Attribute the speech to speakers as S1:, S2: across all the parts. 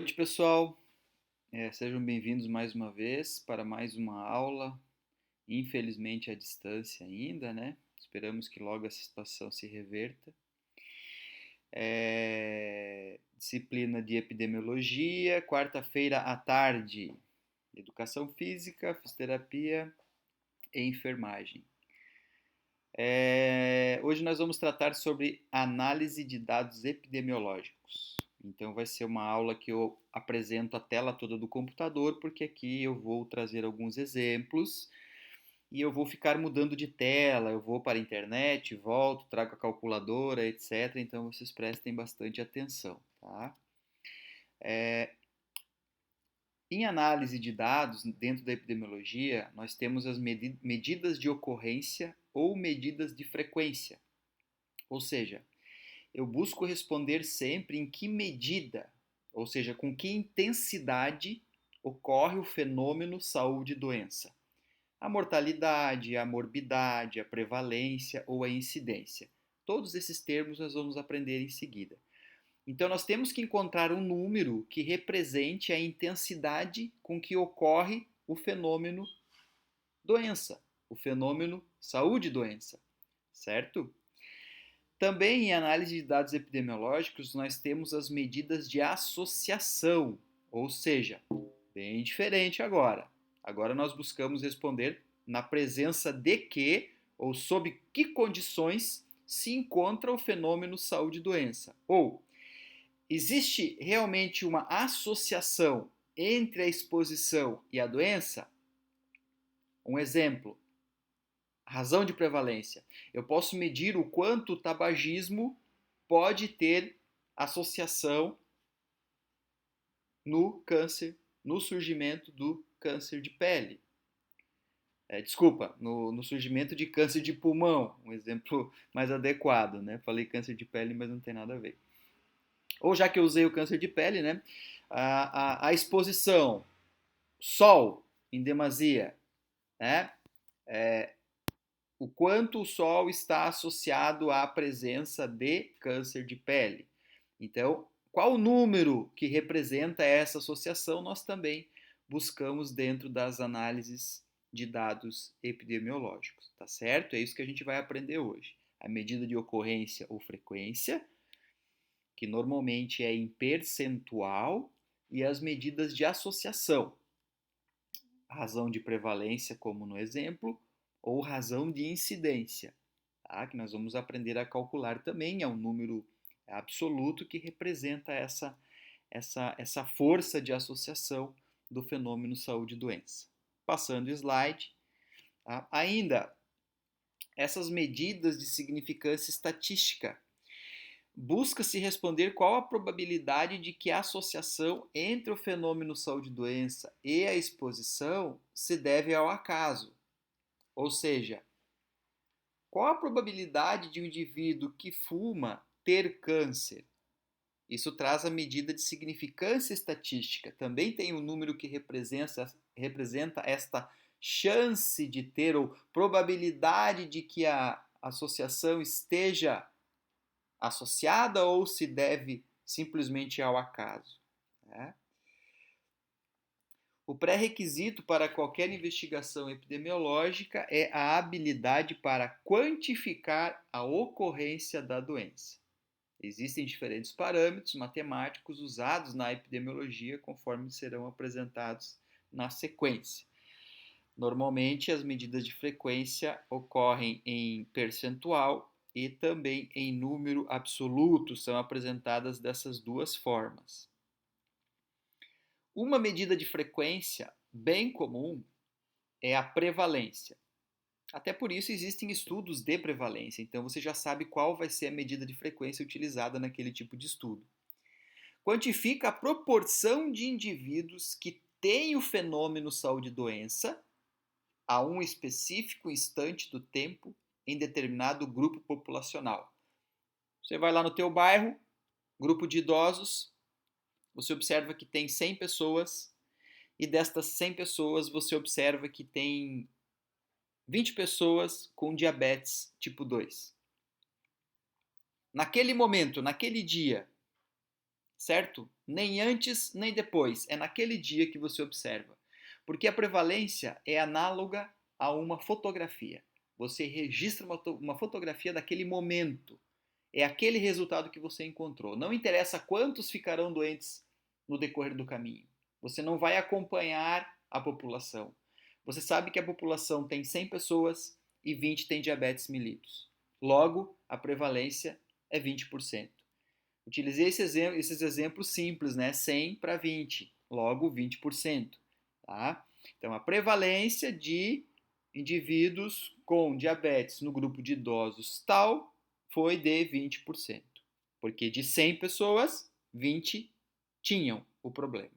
S1: Noite, pessoal. Sejam bem-vindos mais uma vez para mais uma aula. Infelizmente, à distância ainda, né? Esperamos que logo essa situação se reverta. Disciplina de epidemiologia, quarta-feira à tarde, educação física, fisioterapia e enfermagem. Hoje nós vamos tratar sobre análise de dados epidemiológicos. Então vai ser uma aula que eu apresento a tela toda do computador, porque aqui eu vou trazer alguns exemplos e eu vou ficar mudando de tela, eu vou para a internet, volto, trago a calculadora, etc. Então vocês prestem bastante atenção, tá? Em análise de dados dentro da epidemiologia, nós temos as medidas de ocorrência ou medidas de frequência. Ou seja, eu busco responder sempre em que medida, ou seja, com que intensidade ocorre o fenômeno saúde e doença. A mortalidade, a morbidade, a prevalência ou a incidência. Todos esses termos nós vamos aprender em seguida. Então, nós temos que encontrar um número que represente a intensidade com que ocorre o fenômeno doença, o fenômeno saúde e doença, certo? Também em análise de dados epidemiológicos, nós temos as medidas de associação, ou seja, bem diferente agora. Agora nós buscamos responder na presença de que ou sob que condições se encontra o fenômeno saúde e doença. Ou existe realmente uma associação entre a exposição e a doença? Um exemplo, razão de prevalência. Eu posso medir o quanto o tabagismo pode ter associação no câncer, no surgimento do câncer de pele. No surgimento de câncer de pulmão, um exemplo mais adequado, né? Falei câncer de pele, mas não tem nada a ver. Ou já que eu usei o câncer de pele, né? A exposição, sol em demasia, né? O quanto o sol está associado à presença de câncer de pele. Então, qual o número que representa essa associação, nós também buscamos dentro das análises de dados epidemiológicos, tá certo? É isso que a gente vai aprender hoje. A medida de ocorrência ou frequência, que normalmente é em percentual, e as medidas de associação, razão de prevalência, como no exemplo, ou razão de incidência, tá? Que nós vamos aprender a calcular também, é um número absoluto que representa essa força de associação do fenômeno saúde e doença. Passando o slide. Tá? Ainda, essas medidas de significância estatística. Busca-se responder qual a probabilidade de que a associação entre o fenômeno saúde e doença e a exposição se deve ao acaso. Ou seja, qual a probabilidade de um indivíduo que fuma ter câncer? Isso traz a medida de significância estatística. Também tem um número que representa esta chance de ter, ou probabilidade de que a associação esteja associada ou se deve simplesmente ao acaso. Né? O pré-requisito para qualquer investigação epidemiológica é a habilidade para quantificar a ocorrência da doença. Existem diferentes parâmetros matemáticos usados na epidemiologia conforme serão apresentados na sequência. Normalmente, as medidas de frequência ocorrem em percentual e também em número absoluto, são apresentadas dessas duas formas. Uma medida de frequência bem comum é a prevalência. Até por isso existem estudos de prevalência, então você já sabe qual vai ser a medida de frequência utilizada naquele tipo de estudo. Quantifica a proporção de indivíduos que têm o fenômeno saúde-doença a um específico instante do tempo em determinado grupo populacional. Você vai lá no teu bairro, grupo de idosos, você observa que tem 100 pessoas e destas 100 pessoas você observa que tem 20 pessoas com diabetes tipo 2. Naquele momento, naquele dia, certo? Nem antes, nem depois. É naquele dia que você observa. Porque a prevalência é análoga a uma fotografia. Você registra uma fotografia daquele momento. É aquele resultado que você encontrou. Não interessa quantos ficarão doentes no decorrer do caminho. Você não vai acompanhar a população. Você sabe que a população tem 100 pessoas e 20 têm diabetes mellitus. Logo, a prevalência é 20%. Utilizei esses exemplos simples, né? 100 para 20, logo 20%. Tá? Então, a prevalência de indivíduos com diabetes no grupo de idosos tal foi de 20%. Porque de 100 pessoas, 20 tinham o problema.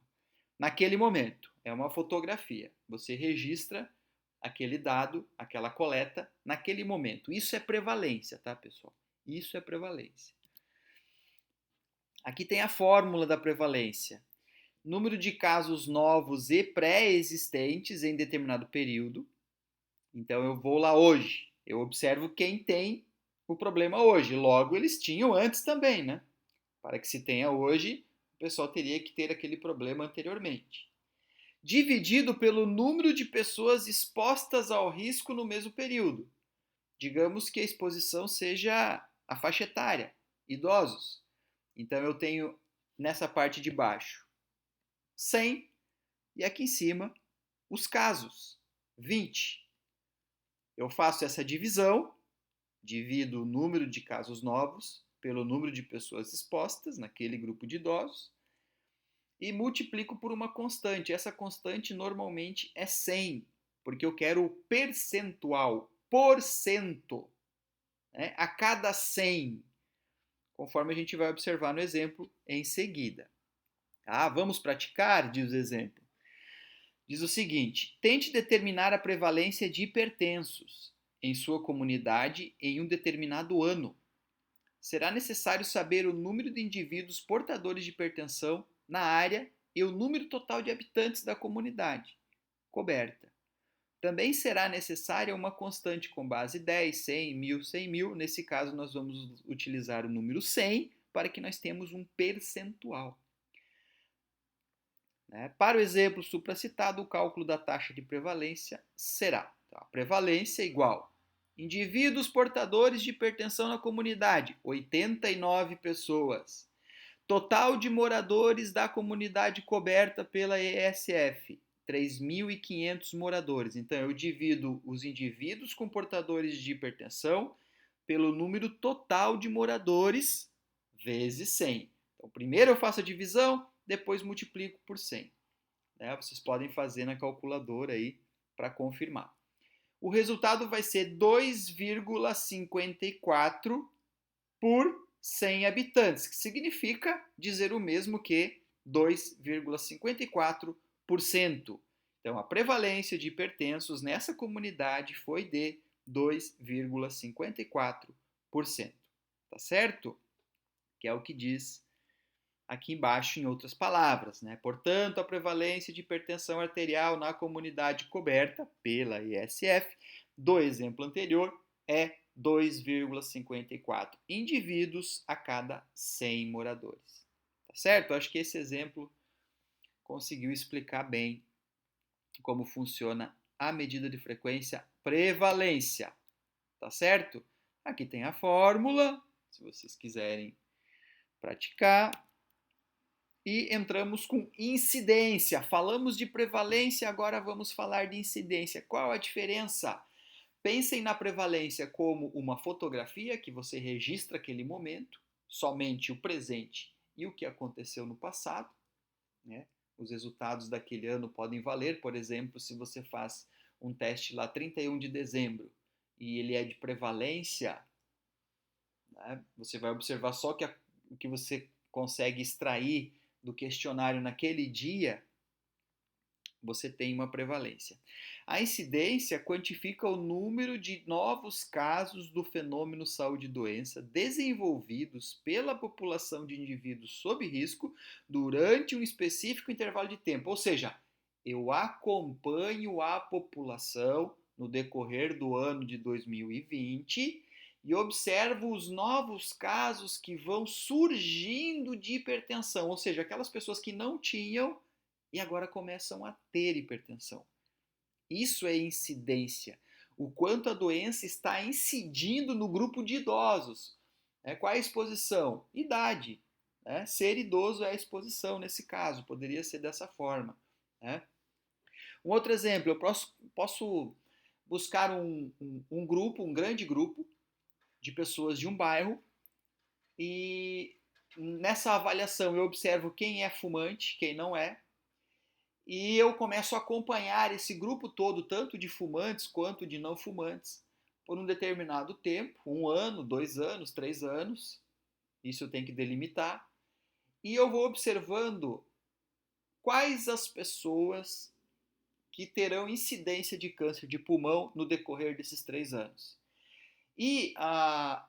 S1: Naquele momento, é uma fotografia. Você registra aquele dado, aquela coleta, naquele momento. Isso é prevalência, tá, pessoal? Isso é prevalência. Aqui tem a fórmula da prevalência. Número de casos novos e pré-existentes em determinado período. Então eu vou lá hoje, eu observo quem tem o problema hoje. Logo, eles tinham antes também, né? Para que se tenha hoje, o pessoal teria que ter aquele problema anteriormente. Dividido pelo número de pessoas expostas ao risco no mesmo período. Digamos que a exposição seja a faixa etária, idosos. Então eu tenho nessa parte de baixo 100 e aqui em cima os casos, 20. Eu faço essa divisão, divido o número de casos novos pelo número de pessoas expostas naquele grupo de idosos e multiplico por uma constante. Essa constante normalmente é 100, porque eu quero o percentual, porcento, né, a cada 100, conforme a gente vai observar no exemplo em seguida. Ah, vamos praticar? Diz o exemplo. Diz o seguinte: tente determinar a prevalência de hipertensos em sua comunidade em um determinado ano. Será necessário saber o número de indivíduos portadores de hipertensão na área e o número total de habitantes da comunidade coberta. Também será necessária uma constante com base 10, 100, 1000, 100 mil. Nesse caso, nós vamos utilizar o número 100 para que nós tenhamos um percentual. Para o exemplo supracitado, o cálculo da taxa de prevalência será a prevalência igual indivíduos portadores de hipertensão na comunidade, 89 pessoas. Total de moradores da comunidade coberta pela ESF, 3.500 moradores. Então, eu divido os indivíduos com portadores de hipertensão pelo número total de moradores vezes 100. Então, primeiro eu faço a divisão, depois multiplico por 100. Vocês podem fazer na calculadora aí para confirmar. O resultado vai ser 2,54 por 100 habitantes, que significa dizer o mesmo que 2,54%. Então, a prevalência de hipertensos nessa comunidade foi de 2,54%. Tá certo? Que é o que diz aqui embaixo em outras palavras, né? Portanto, a prevalência de hipertensão arterial na comunidade coberta pela ISF do exemplo anterior é 2,54 indivíduos a cada 100 moradores. Tá certo? Acho que esse exemplo conseguiu explicar bem como funciona a medida de frequência prevalência. Tá certo? Aqui tem a fórmula, se vocês quiserem praticar. E entramos com incidência. Falamos de prevalência, agora vamos falar de incidência. Qual a diferença? Pensem na prevalência como uma fotografia que você registra aquele momento, somente o presente e o que aconteceu no passado, né? Os resultados daquele ano podem valer, por exemplo, se você faz um teste lá 31 de dezembro e ele é de prevalência, né? Você vai observar só o que você consegue extrair do questionário naquele dia, você tem uma prevalência. A incidência quantifica o número de novos casos do fenômeno saúde e doença desenvolvidos pela população de indivíduos sob risco durante um específico intervalo de tempo. Ou seja, eu acompanho a população no decorrer do ano de 2020 e observo os novos casos que vão surgindo de hipertensão, ou seja, aquelas pessoas que não tinham e agora começam a ter hipertensão. Isso é incidência. O quanto a doença está incidindo no grupo de idosos. Qual é a exposição? Idade. Ser idoso é a exposição nesse caso, poderia ser dessa forma. Um outro exemplo, eu posso buscar um grupo, um grande grupo de pessoas de um bairro e nessa avaliação eu observo quem é fumante, quem não é, e eu começo a acompanhar esse grupo todo, tanto de fumantes quanto de não fumantes, por um determinado tempo, 1 ano, 2 anos, 3 anos, isso eu tenho que delimitar, e eu vou observando quais as pessoas que terão incidência de câncer de pulmão no decorrer desses 3 anos. E a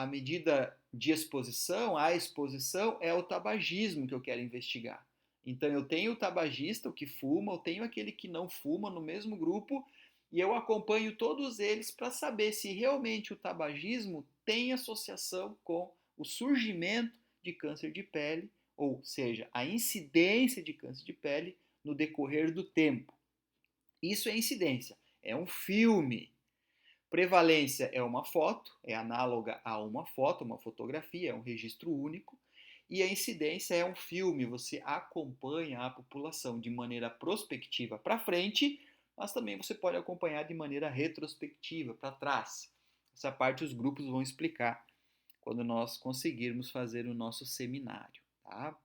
S1: medida de exposição, a exposição é o tabagismo que eu quero investigar. Então eu tenho o tabagista, o que fuma, eu tenho aquele que não fuma no mesmo grupo e eu acompanho todos eles para saber se realmente o tabagismo tem associação com o surgimento de câncer de pele, ou seja, a incidência de câncer de pele no decorrer do tempo. Isso é incidência, é um filme. Prevalência é uma foto, é análoga a uma foto, uma fotografia, é um registro único. E a incidência é um filme, você acompanha a população de maneira prospectiva para frente, mas também você pode acompanhar de maneira retrospectiva para trás. Essa parte os grupos vão explicar quando nós conseguirmos fazer o nosso seminário. Tá?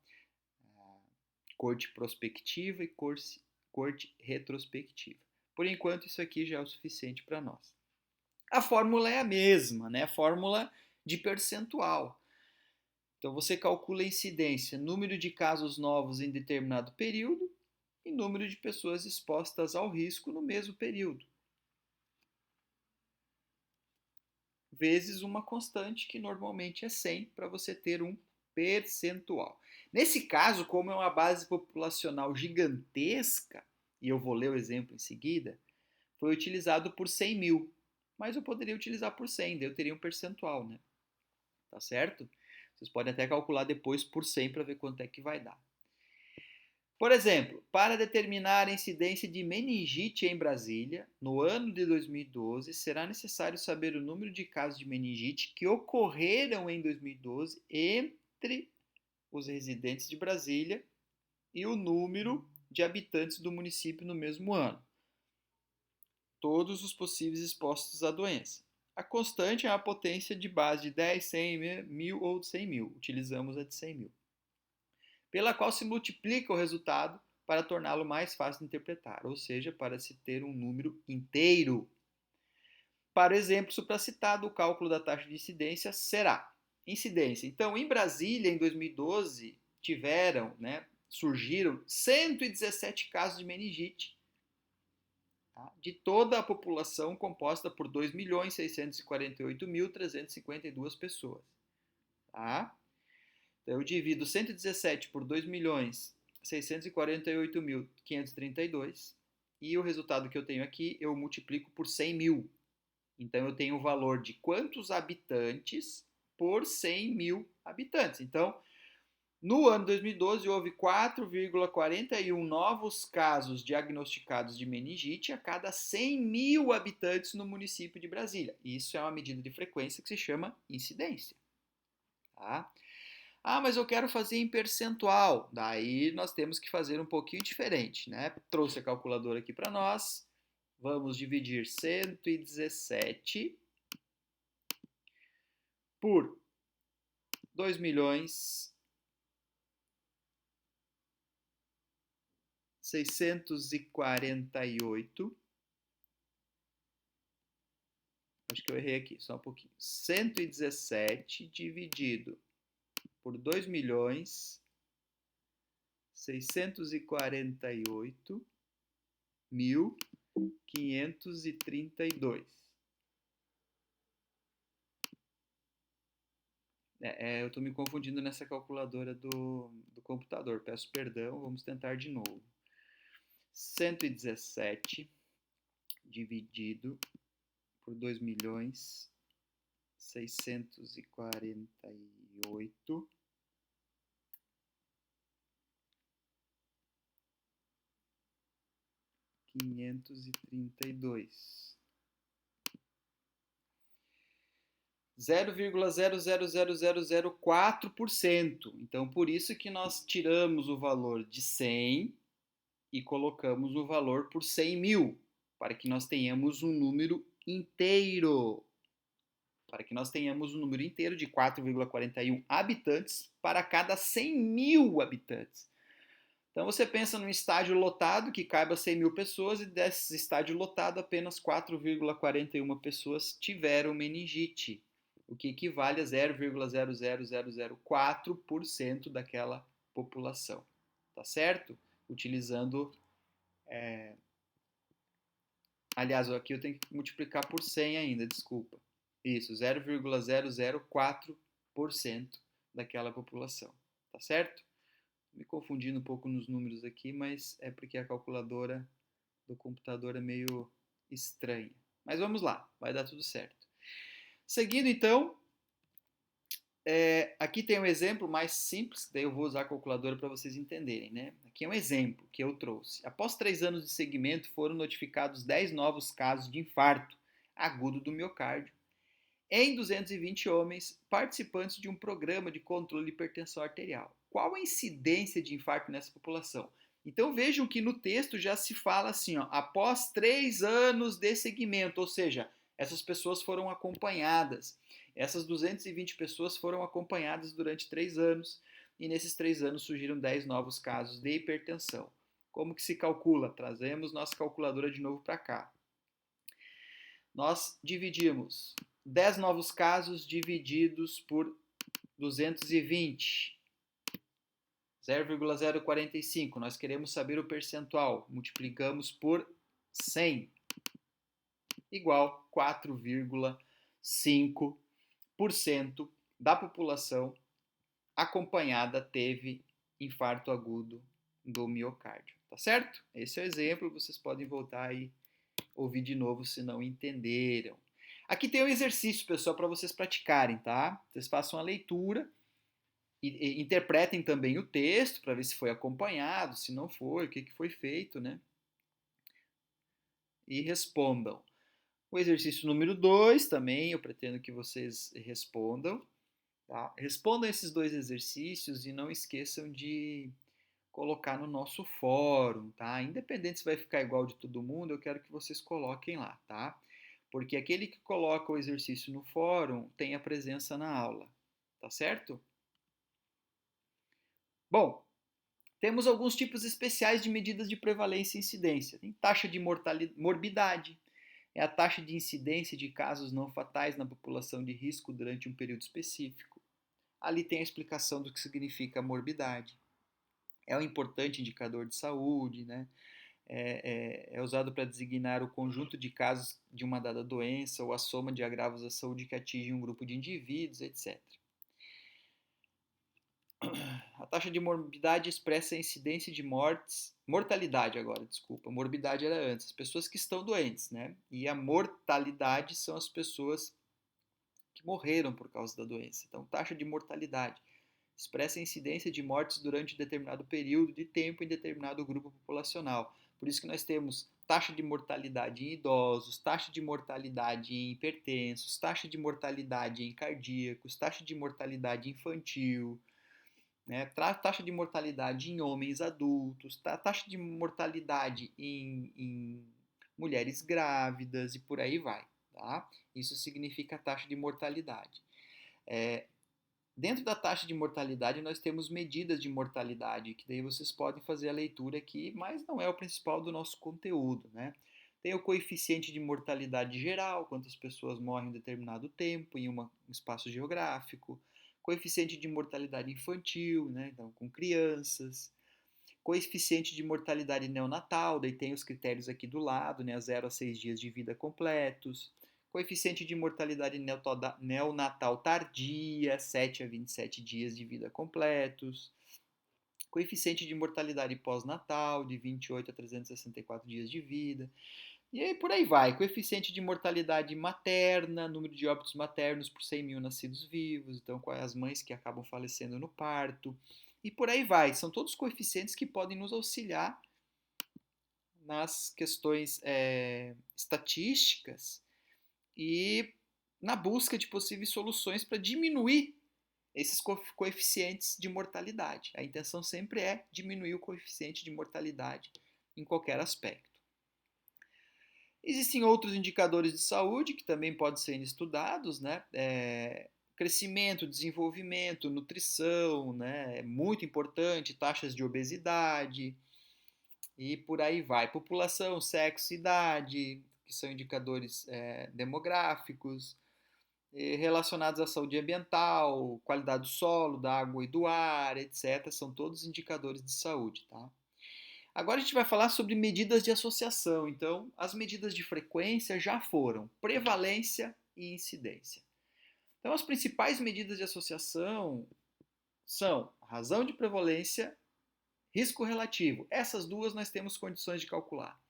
S1: Corte prospectiva e corte retrospectiva. Por enquanto, isso aqui já é o suficiente para nós. A fórmula é a mesma, né? A fórmula de percentual. Então você calcula a incidência, número de casos novos em determinado período e número de pessoas expostas ao risco no mesmo período. Vezes uma constante que normalmente é 100 para você ter um percentual. Nesse caso, como é uma base populacional gigantesca, e eu vou ler o exemplo em seguida, foi utilizado por 100 mil. Mas eu poderia utilizar por 100, daí eu teria um percentual, né? Tá certo? Vocês podem até calcular depois por 100 para ver quanto é que vai dar. Por exemplo, para determinar a incidência de meningite em Brasília, no ano de 2012, será necessário saber o número de casos de meningite que ocorreram em 2012 entre os residentes de Brasília e o número de habitantes do município no mesmo ano. Todos os possíveis expostos à doença. A constante é a potência de base de 10, 100, 1000 ou de 100 mil. Utilizamos a de 100 mil. Pela qual se multiplica o resultado para torná-lo mais fácil de interpretar, ou seja, para se ter um número inteiro. Para o exemplo supracitado, o cálculo da taxa de incidência será incidência. Então, em Brasília, em 2012, surgiram 117 casos de meningite, de toda a população composta por 2.648.352 pessoas. Tá? Então, eu divido 117 por 2.648.532 e o resultado que eu tenho aqui eu multiplico por 100 mil. Então, eu tenho o valor de quantos habitantes por 100 mil habitantes. Então, no ano 2012, houve 4,41 novos casos diagnosticados de meningite a cada 100 mil habitantes no município de Brasília. Isso é uma medida de frequência que se chama incidência. Tá? Ah, mas eu quero fazer em percentual. Daí nós temos que fazer um pouquinho diferente, né? Trouxe a calculadora aqui para nós. Vamos dividir 117 por 2 milhões 648. Acho que eu errei aqui, só um pouquinho. 117 dividido por 2 milhões 648.532. Eu estou me confundindo nessa calculadora do computador. Peço perdão, vamos tentar de novo. 117 dividido por 2 milhões 648. 532. 0,00004%. Então, por isso que nós tiramos o valor de 100 e colocamos o valor por 100 mil, para que nós tenhamos um número inteiro. Para que nós tenhamos um número inteiro de 4,41 habitantes para cada 100 mil habitantes. Então você pensa num estádio lotado que caiba 100 mil pessoas e desse estádio lotado apenas 4,41 pessoas tiveram meningite, o que equivale a 0,00004% daquela população, tá certo? Utilizando, aliás, aqui eu tenho que multiplicar por 100 ainda, desculpa. Isso, 0,004% daquela população, tá certo? Me confundindo um pouco nos números aqui, mas é porque a calculadora do computador é meio estranha. Mas vamos lá, vai dar tudo certo. Seguindo então, aqui tem um exemplo mais simples, daí eu vou usar a calculadora para vocês entenderem, né? Aqui é um exemplo que eu trouxe. Após 3 anos de segmento, foram notificados 10 novos casos de infarto agudo do miocárdio em 220 homens participantes de um programa de controle de hipertensão arterial. Qual a incidência de infarto nessa população? Então vejam que no texto já se fala assim, ó, após 3 anos de segmento, ou seja, essas pessoas foram acompanhadas. Essas 220 pessoas foram acompanhadas durante 3 anos e nesses 3 anos surgiram 10 novos casos de hipertensão. Como que se calcula? Trazemos nossa calculadora de novo para cá. Nós dividimos 10 novos casos divididos por 220. 0,045. Nós queremos saber o percentual. Multiplicamos por 100. Igual 4,5% da população acompanhada teve infarto agudo do miocárdio. Tá certo? Esse é o exemplo. Vocês podem voltar e ouvir de novo se não entenderam. Aqui tem um exercício, pessoal, para vocês praticarem, tá? Vocês façam a leitura e interpretem também o texto para ver se foi acompanhado, se não foi, o que foi feito, né? E respondam. O exercício número 2 também, eu pretendo que vocês respondam. Tá? Respondam esses 2 exercícios e não esqueçam de colocar no nosso fórum, tá? Independente se vai ficar igual de todo mundo, eu quero que vocês coloquem lá, tá? Porque aquele que coloca o exercício no fórum tem a presença na aula, tá certo? Bom, temos alguns tipos especiais de medidas de prevalência e incidência. Tem taxa de morbidade, é a taxa de incidência de casos não fatais na população de risco durante um período específico. Ali tem a explicação do que significa morbidade. É um importante indicador de saúde, né? É usado para designar o conjunto de casos de uma dada doença ou a soma de agravos à saúde que atinge um grupo de indivíduos, etc. A taxa de morbidade expressa a incidência de mortalidade agora, desculpa, morbidade era antes, as pessoas que estão doentes, né? E a mortalidade são as pessoas que morreram por causa da doença. Então, taxa de mortalidade expressa a incidência de mortes durante determinado período de tempo em determinado grupo populacional. Por isso que nós temos taxa de mortalidade em idosos, taxa de mortalidade em hipertensos, taxa de mortalidade em cardíacos, taxa de mortalidade infantil, né? Taxa de mortalidade em homens adultos, taxa de mortalidade em mulheres grávidas e por aí vai. Tá? Isso significa taxa de mortalidade. Dentro da taxa de mortalidade, nós temos medidas de mortalidade, que daí vocês podem fazer a leitura aqui, mas não é o principal do nosso conteúdo, né? Tem o coeficiente de mortalidade geral, quantas pessoas morrem em determinado tempo, em um espaço geográfico. Coeficiente de mortalidade infantil, né? Então, com crianças. Coeficiente de mortalidade neonatal, daí tem os critérios aqui do lado, né? 0 a 6 dias de vida completos. Coeficiente de mortalidade neonatal tardia, 7 a 27 dias de vida completos. Coeficiente de mortalidade pós-natal, de 28 a 364 dias de vida. E aí por aí vai, coeficiente de mortalidade materna, número de óbitos maternos por 100 mil nascidos vivos, então as mães que acabam falecendo no parto, e por aí vai. São todos coeficientes que podem nos auxiliar nas questões estatísticas e na busca de possíveis soluções para diminuir esses coeficientes de mortalidade. A intenção sempre é diminuir o coeficiente de mortalidade em qualquer aspecto. Existem outros indicadores de saúde que também podem ser estudados, né? Crescimento, desenvolvimento, nutrição, né? É muito importante, taxas de obesidade e por aí vai. População, sexo, idade, que são indicadores demográficos, relacionados à saúde ambiental, qualidade do solo, da água e do ar, etc. São todos indicadores de saúde, tá? Agora a gente vai falar sobre medidas de associação. Então, as medidas de frequência já foram prevalência e incidência. Então, as principais medidas de associação são razão de prevalência, risco relativo. Essas duas nós temos condições de calcular.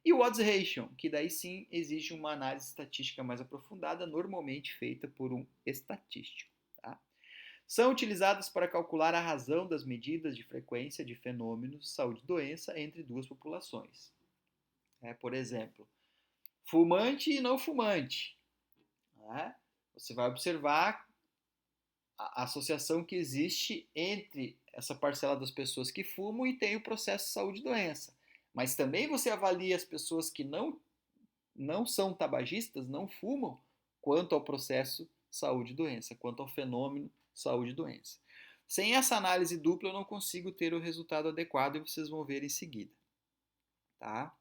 S1: E o odds ratio, que daí sim exige uma análise estatística mais aprofundada, normalmente feita por um estatístico. Tá? São utilizadas para calcular a razão das medidas de frequência de fenômenos saúde e doença entre duas populações. Por exemplo, fumante e não fumante. Né? Você vai observar a associação que existe entre essa parcela das pessoas que fumam e tem o processo de saúde e doença. Mas também você avalia as pessoas que não são tabagistas, não fumam, quanto ao processo saúde e doença, quanto ao fenômeno saúde e doença. Sem essa análise dupla eu não consigo ter o resultado adequado e vocês vão ver em seguida. Tá?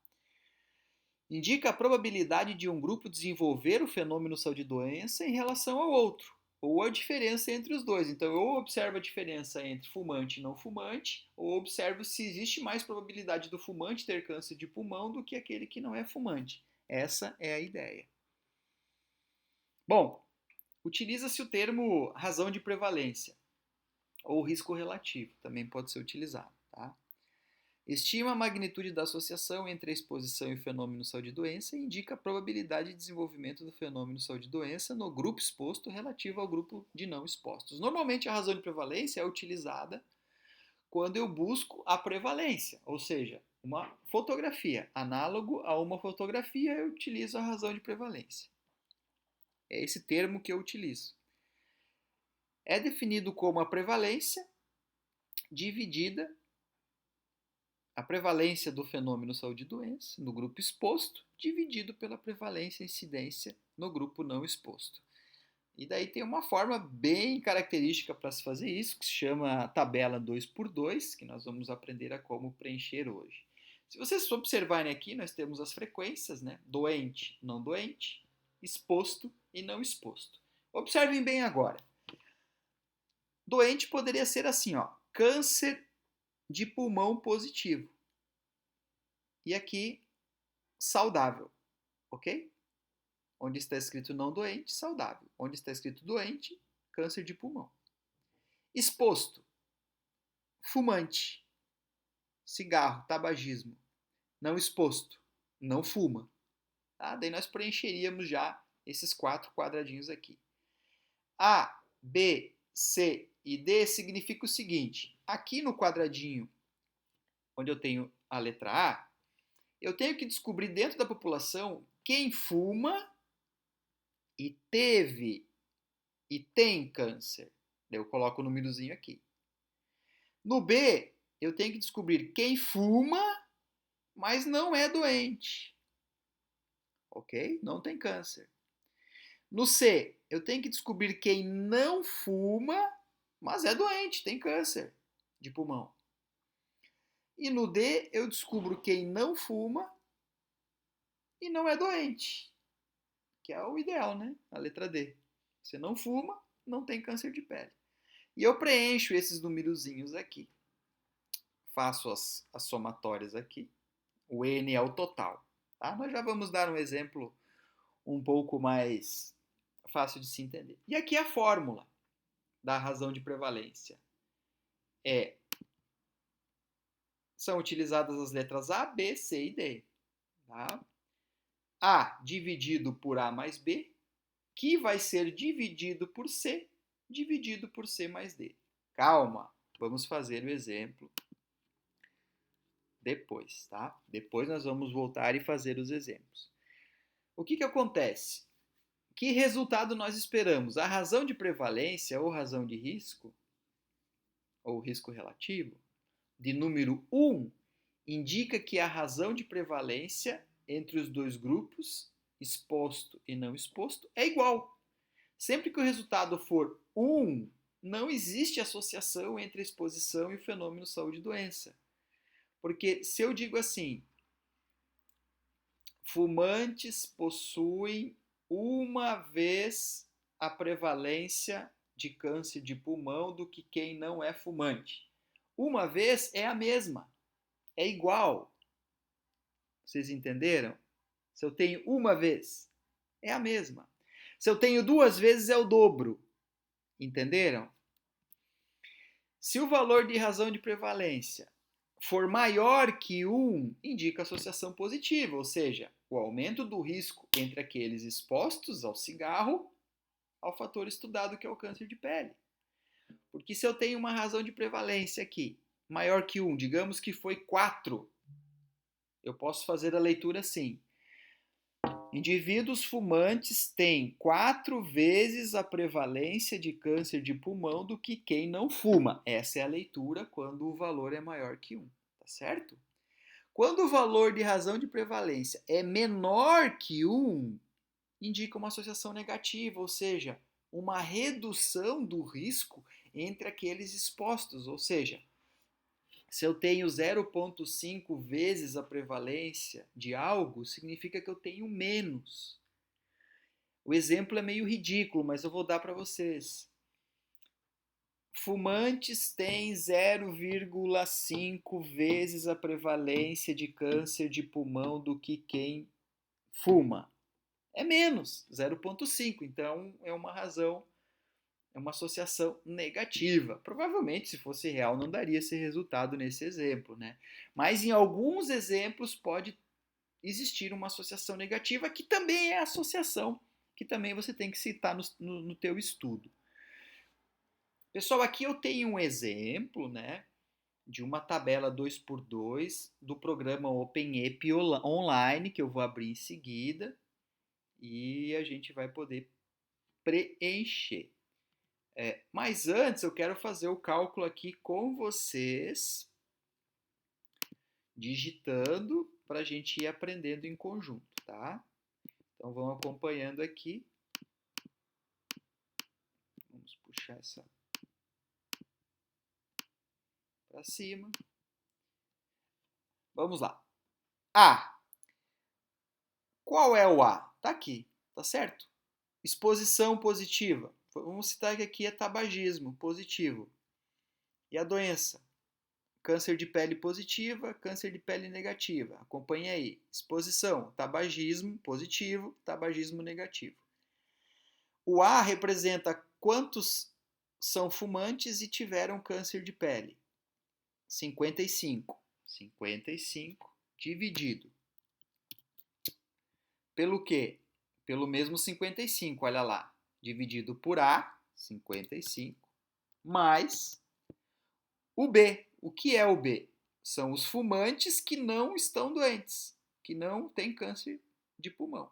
S1: Indica a probabilidade de um grupo desenvolver o fenômeno saúde e doença em relação ao outro, ou a diferença entre os dois. Então eu observo a diferença entre fumante e não fumante, ou observo se existe mais probabilidade do fumante ter câncer de pulmão do que aquele que não é fumante. Essa é a ideia. Bom, utiliza-se o termo razão de prevalência, ou risco relativo, também pode ser utilizado. Tá? Estima a magnitude da associação entre a exposição e o fenômeno saúde e doença e indica a probabilidade de desenvolvimento do fenômeno saúde e doença no grupo exposto relativo ao grupo de não expostos. Normalmente a razão de prevalência é utilizada quando eu busco a prevalência, ou seja, uma fotografia. Análogo a uma fotografia, eu utilizo a razão de prevalência. É esse termo que eu utilizo. É definido como a prevalência dividida a prevalência do fenômeno saúde e doença no grupo exposto, dividido pela prevalência e incidência no grupo não exposto. E daí tem uma forma bem característica para se fazer isso, que se chama tabela 2x2, que nós vamos aprender a como preencher hoje. Se vocês observarem aqui, nós temos as frequências, né? Doente, não doente, exposto e não exposto. Observem bem agora. Doente poderia ser assim, ó, câncer de pulmão positivo. E aqui, saudável, ok? Onde está escrito não doente, saudável. Onde está escrito doente, câncer de pulmão. Exposto, fumante, cigarro, tabagismo. Não exposto, não fuma. Tá? Daí nós preencheríamos já esses 4 quadradinhos aqui. A, B, C e D significa o seguinte. Aqui no quadradinho, onde eu tenho a letra A, eu tenho que descobrir dentro da população quem fuma e teve e tem câncer. Eu coloco o númerozinho aqui. No B, eu tenho que descobrir quem fuma, mas não é doente. Ok? Não tem câncer. No C, eu tenho que descobrir quem não fuma, mas é doente, tem câncer de pulmão. E no D, eu descubro quem não fuma e não é doente, que é o ideal, né? A letra D. Você não fuma, não tem câncer de pele. E eu preencho esses numerozinhos aqui. Faço as somatórias aqui. O N é o total. Tá? Nós já vamos dar um exemplo um pouco mais fácil de se entender. E aqui a fórmula da razão de prevalência. São utilizadas as letras A, B, C e D. Tá? A dividido por A mais B, que vai ser dividido por C mais D. Calma, vamos fazer o exemplo depois, tá? Depois nós vamos voltar e fazer os exemplos. O que acontece? Que resultado nós esperamos? A razão de prevalência ou razão de risco, ou risco relativo, de número 1, indica que a razão de prevalência entre os dois grupos, exposto e não exposto, é igual. Sempre que o resultado for 1, não existe associação entre a exposição e o fenômeno saúde e doença. Porque se eu digo assim, fumantes possuem uma vez a prevalência de câncer de pulmão do que quem não é fumante. Uma vez é a mesma, é igual. Vocês entenderam? Se eu tenho uma vez, é a mesma. Se eu tenho 2 vezes, é o dobro. Entenderam? Se o valor de razão de prevalência for maior que 1, indica associação positiva, ou seja, o aumento do risco entre aqueles expostos ao cigarro ao fator estudado, que é o câncer de pele. Porque se eu tenho uma razão de prevalência aqui maior que 1, digamos que foi 4, eu posso fazer a leitura assim. Indivíduos fumantes têm 4 vezes a prevalência de câncer de pulmão do que quem não fuma. Essa é a leitura quando o valor é maior que 1, tá certo? Quando o valor de razão de prevalência é menor que 1, indica uma associação negativa, ou seja, uma redução do risco entre aqueles expostos, ou seja, se eu tenho 0,5 vezes a prevalência de algo, significa que eu tenho menos. O exemplo é meio ridículo, mas eu vou dar para vocês. Fumantes têm 0,5 vezes a prevalência de câncer de pulmão do que quem fuma. É menos, 0,5. Então, é uma razão, é uma associação negativa. Provavelmente, se fosse real, não daria esse resultado nesse exemplo, né? Mas em alguns exemplos pode existir uma associação negativa, que também é associação, que também você tem que citar no teu estudo. Pessoal, aqui eu tenho um exemplo, né, de uma tabela 2x2 do programa OpenEP Online, que eu vou abrir em seguida, e a gente vai poder preencher. Mas antes eu quero fazer o cálculo aqui com vocês, digitando, para a gente ir aprendendo em conjunto, tá? Então vão acompanhando aqui. Vamos puxar essa para cima. Vamos lá. A. Qual é o A? Tá aqui, tá certo? Exposição positiva. Vamos citar que aqui é tabagismo positivo. E a doença? Câncer de pele positiva, câncer de pele negativa. Acompanhe aí. Exposição, tabagismo positivo, tabagismo negativo. O A representa quantos são fumantes e tiveram câncer de pele. 55. 55 dividido. Pelo quê? Pelo mesmo 55, olha lá. Dividido por A, 55, mais o B. O que é o B? São os fumantes que não estão doentes, que não têm câncer de pulmão.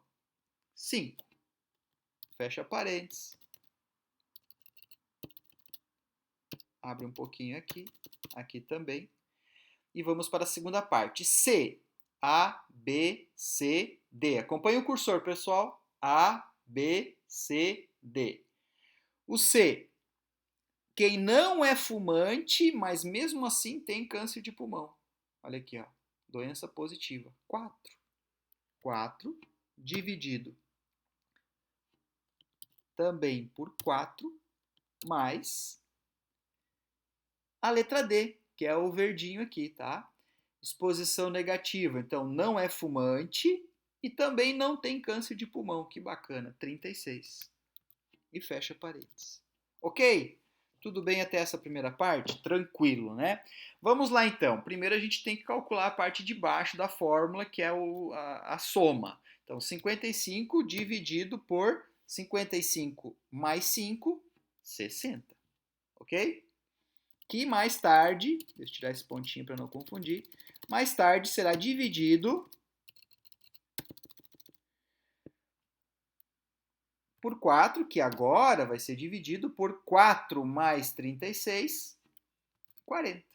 S1: 5. Fecha parênteses. Abre um pouquinho aqui, aqui também. E vamos para a segunda parte. C. A, B, C, D. Acompanhe o cursor, pessoal. A, B, C, D. O C. Quem não é fumante, mas mesmo assim tem câncer de pulmão. Olha aqui, ó. Doença positiva. 4. 4 dividido também por 4, mais a letra D, que é o verdinho aqui, tá? Exposição negativa, então não é fumante e também não tem câncer de pulmão. Que bacana, 36. E fecha parênteses. Ok? Tudo bem até essa primeira parte? Tranquilo, né? Vamos lá então. Primeiro a gente tem que calcular a parte de baixo da fórmula, que é a soma. Então, 55 dividido por 55 mais 5, 60. Ok? Que mais tarde, deixa eu tirar esse pontinho para não confundir, mais tarde será dividido por 4, que agora vai ser dividido por 4 mais 36, 40.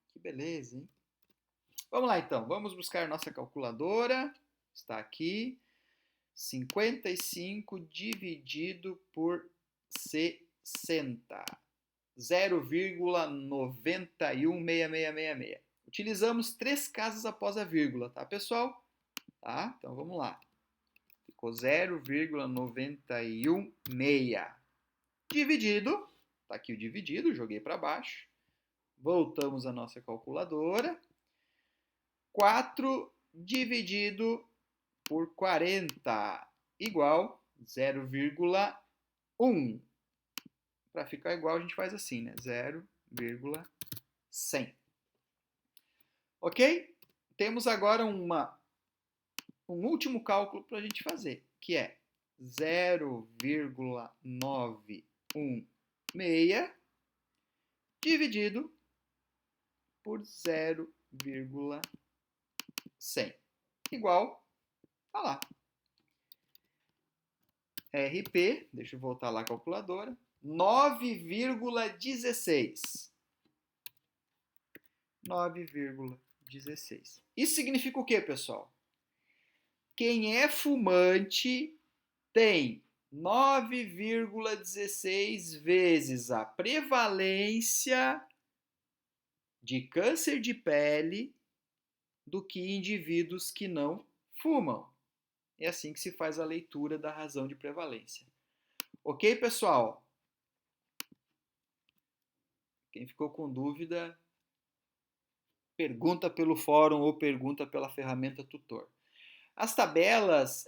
S1: Que beleza, hein? Vamos lá, então. Vamos buscar nossa calculadora. Está aqui. 55 dividido por 60. 0,916666. Utilizamos 3 casas após a vírgula, tá, pessoal? Tá? Então, vamos lá. Ficou 0,916. Dividido. Tá aqui o dividido, joguei para baixo. Voltamos à nossa calculadora. 4 dividido por 40 igual 0,1. Para ficar igual, a gente faz assim, né? 0,100. Ok? Temos agora um último cálculo para a gente fazer, que é 0,916 dividido por 0,100 igual a lá. RP, deixa eu voltar lá a calculadora, 9,16. 9,16. Isso significa o quê, pessoal? Quem é fumante tem 9,16 vezes a prevalência de câncer de pele do que indivíduos que não fumam. É assim que se faz a leitura da razão de prevalência. Ok, pessoal? Quem ficou com dúvida, pergunta pelo fórum ou pergunta pela ferramenta tutor. As tabelas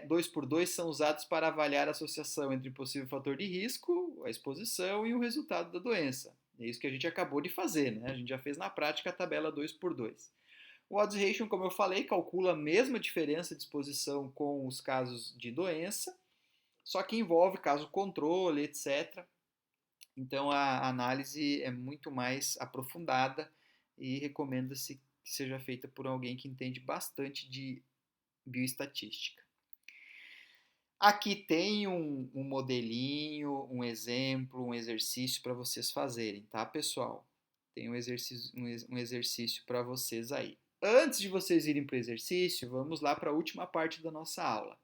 S1: 2x2 são usadas para avaliar a associação entre o possível fator de risco, a exposição e o resultado da doença. É isso que a gente acabou de fazer, né? A gente já fez na prática a tabela 2x2. O odds ratio, como eu falei, calcula a mesma diferença de exposição com os casos de doença, só que envolve caso controle, etc. Então a análise é muito mais aprofundada e recomenda-se que seja feita por alguém que entende bastante de bioestatística. Aqui tem um modelinho, um exemplo, um exercício para vocês fazerem, tá, pessoal? Tem um exercício para vocês aí. Antes de vocês irem para o exercício, vamos lá para a última parte da nossa aula.